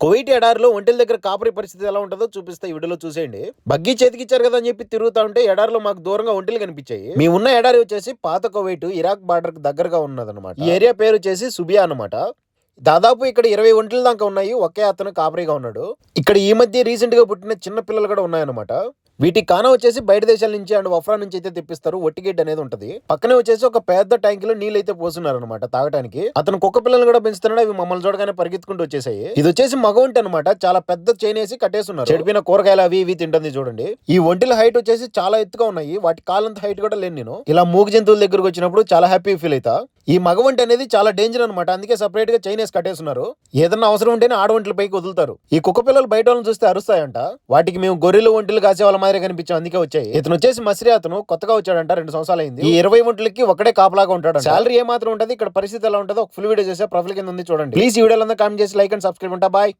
Kuwait ఎడారిలో ఒంటెల దగ్గర కాపరి పరిస్థితి ఎలా ఉంటుందో చూపిస్తా ఈ వీడియోలో చూసేయండి. బగ్గి చేతికిచ్చారు కదా అని చెప్పి తిరుగుతా ఉంటే ఎడారిలో మాకు దూరంగా ఒంటెలు కనిపించాయి. మీ ఉన్న ఎడారి వచ్చేసి పాత కువైట్ ఇరాక్ బార్డర్ కి దగ్గరగా ఉన్నదన్నమాట. ఈ ఏరియా పేరు వచ్చేసి సుబియా అన్నమాట. దాదాపు ఇక్కడ 20 ఒంటెల దాకా ఉన్నాయి. ఒకే అతను కాపరిగా ఉన్నాడు. ఇక్కడ ఈ మధ్య రీసెంట్ గా పుట్టిన చిన్న పిల్లలు కూడా ఉన్నాయన్నమాట. వీటికి కాన వచ్చేసి బయట దేశాల నుంచి అండ్ వఫ్రా నుంచి అయితే తెప్పిస్తారు. ఒట్టిగేట్ అనేది ఉంటది. పక్కనే వచ్చేసి ఒక పెద్ద ట్యాంక్ లో నీళ్ళు అయితే పోస్తున్నారు అనమాట తాగడానికి. అతను కుక్క పిల్లలు కూడా పెంచుతున్నాడు. అవి మమ్మల్ని చూడగానే పరిగెత్తుకుంటూ వచ్చేసాయి. ఇది వచ్చేసి మగ ఒంటి అనమాట. చాలా పెద్ద చైన్ వేసి కట్టేస్తున్నారు. చెడిపిన కూరగాయలు అవి ఇవి తింటుంది చూడండి. ఈ ఒంటిల హైట్ వచ్చేసి చాలా ఎత్తుగా ఉన్నాయి. వాటి కాలంత హైట్ కూడా లేను నేను. ఇలా మూగ జంతువుల దగ్గరకు వచ్చినప్పుడు చాలా హ్యాపీ ఫీల్ అవుతా. ఈ మగ ఒంటి అనేది చాలా డేంజర్ అనమాట. అందుకే సెపరేట్ గా చైన్ వేసి కట్టేస్తున్నారు. ఏదన్నా అవసరం ఉంటేనే ఆడ ఒంటల పైకి వదులుతారు. ఈ కుక్క పిల్లలు బయట వాళ్ళని చూస్తే అరుస్తాయంట. వాటికి మేము గొర్రెలు ఒంటలు కాసే వాళ్ళ మాదిరి కనిపించాం. అందుకే వచ్చాయి. ఇతను వచ్చేసి మసిరి అతను కొత్తగా వచ్చాడంట. 2 సంవత్సరాలు అయింది. ఈ 20 ఒంటలకి ఒకటే కాపలాగా ఉంటాడు. సాలరీ ఏ మాత్రం ఉంటది, ఇక్కడ పరిస్థితి ఎలా ఉంటుందో ఒక ఫుల్ వీడియో చేసే ప్రొఫైల్ కింద ఉంది చూడండి. ప్లీజ్ ఈ వీడియోలో కామెంట్ చేసి లైక్ అండ్ సబ్స్క్రైబ్ ఉంటా. బాయ్.